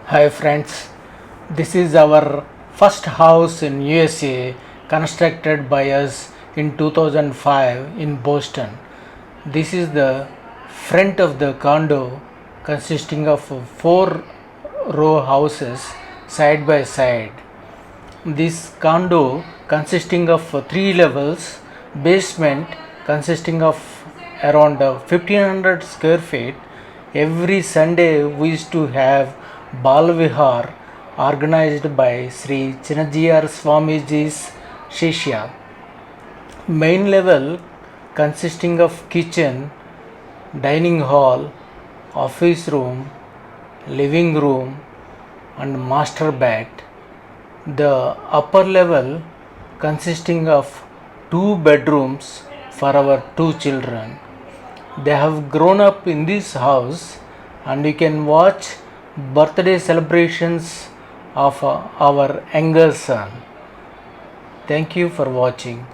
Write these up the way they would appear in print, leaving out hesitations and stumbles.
Hi friends, this is our first house in USA constructed by us in 2005 in Boston. This is the front of the condo consisting of four row houses side by side. This condo consisting of three levels, basement consisting of around 1500 square feet. Every Sunday we used to have Bala Bihar organized by Sri Chinna Jeeyar Swamiji's Shishya. Main level consisting of kitchen, dining hall, office room, living room and master bed. The upper level consisting of two bedrooms for our two children. They have grown up in this house and you can watch birthday celebrations of our younger son. Thank you for watching.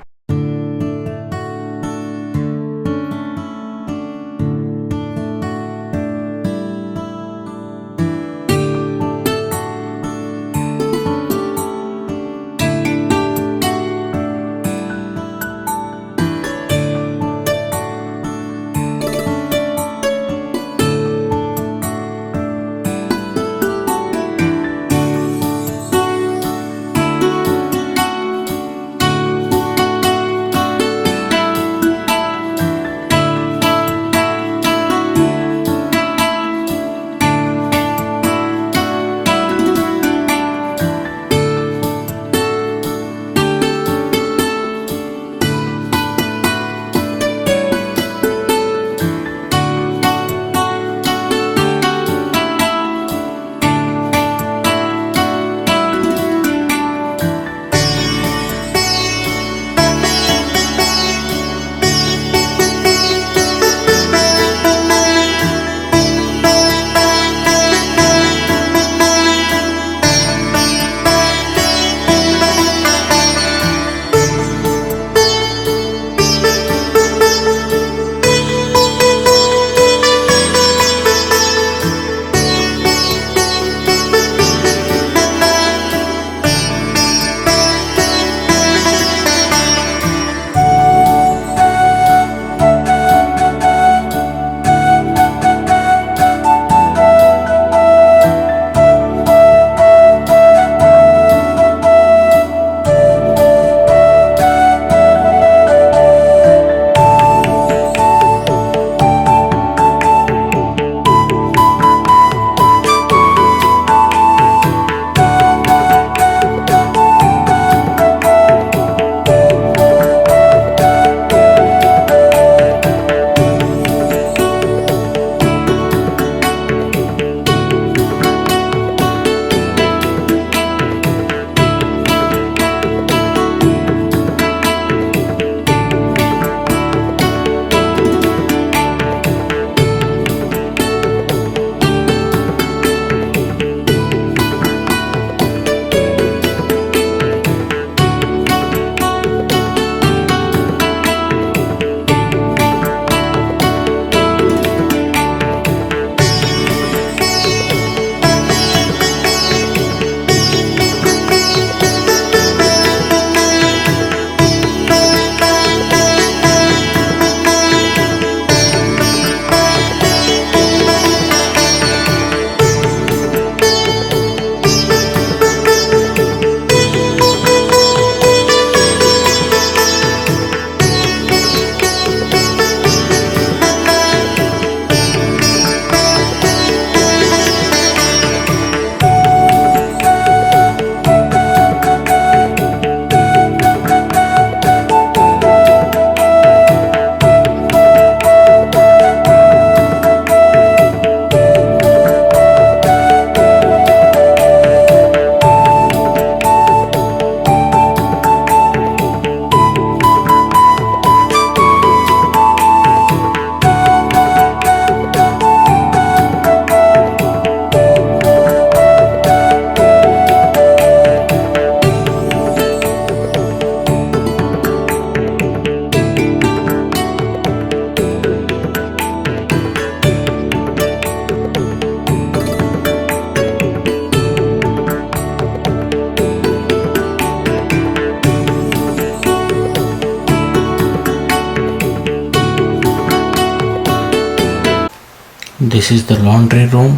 This is the laundry room,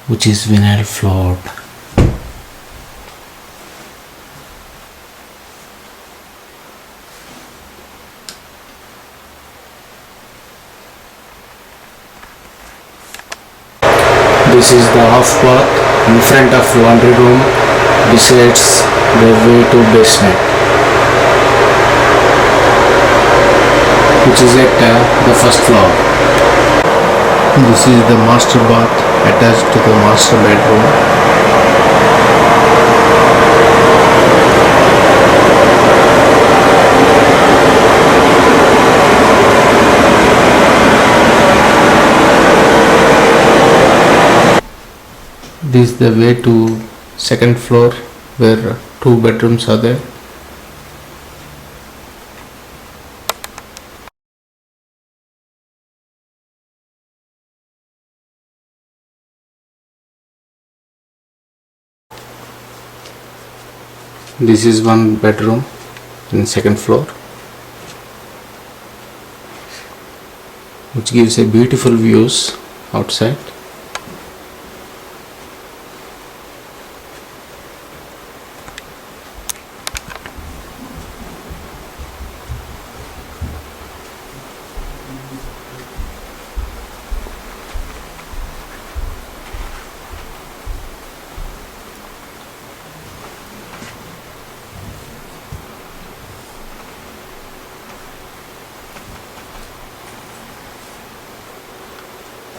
which is vinyl floored. This is the half bath in front of laundry room, besides the way to basement, which is at the first floor. This is the master bath attached to the master bedroom. This is the way to second floor where two bedrooms are there. This is one bedroom in second floor, which gives a beautiful views outside.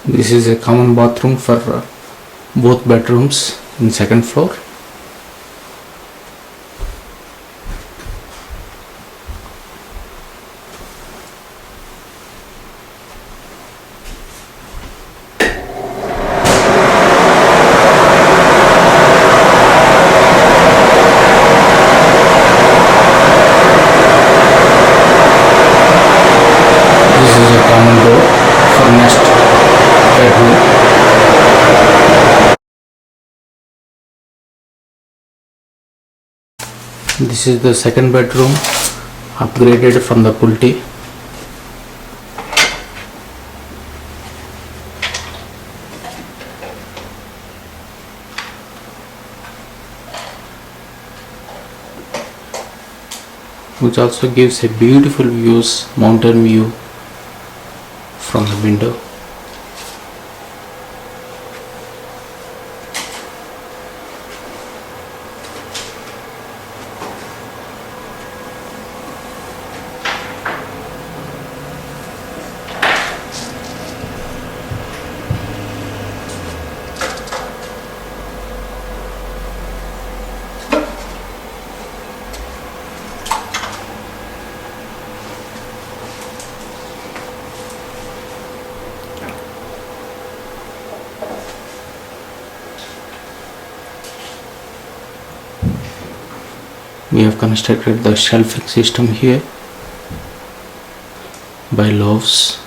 This is a common bathroom for both bedrooms in second floor. This is a common door for next bedroom. This is the second bedroom, upgraded from the pulti. Which also gives a beautiful views, mountain view from the window. We have constructed the shelving system here by loaves.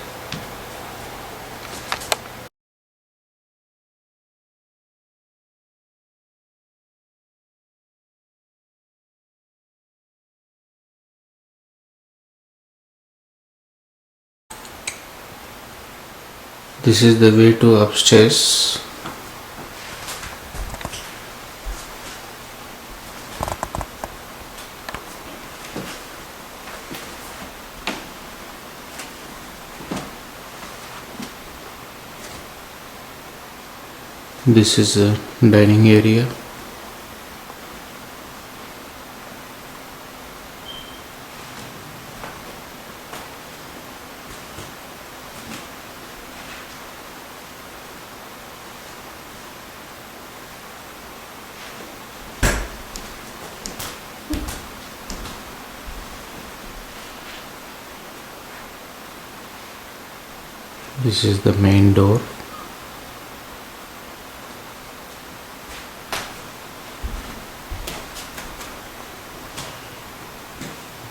This is the way to upstairs. This is a dining area. This is the main door.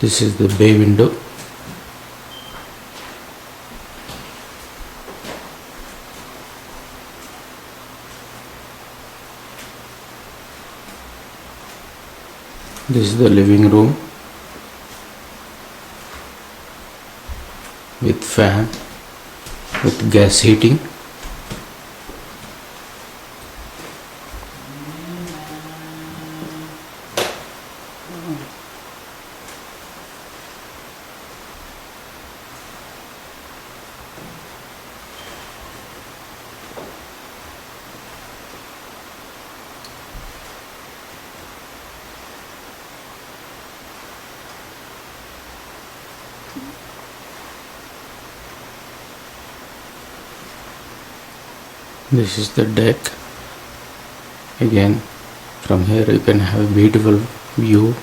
This is the bay window. This is the living room with fan, with gas heating. This is the deck. Again, from here you can have a beautiful view.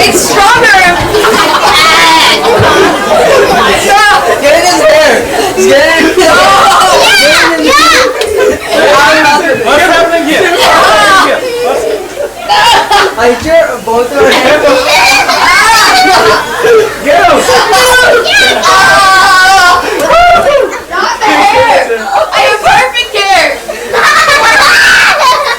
It's stronger. Get it in there. Get it. What's happening here? I hear both of them. Get out. Not the hair. I have perfect hair. Happy birthday.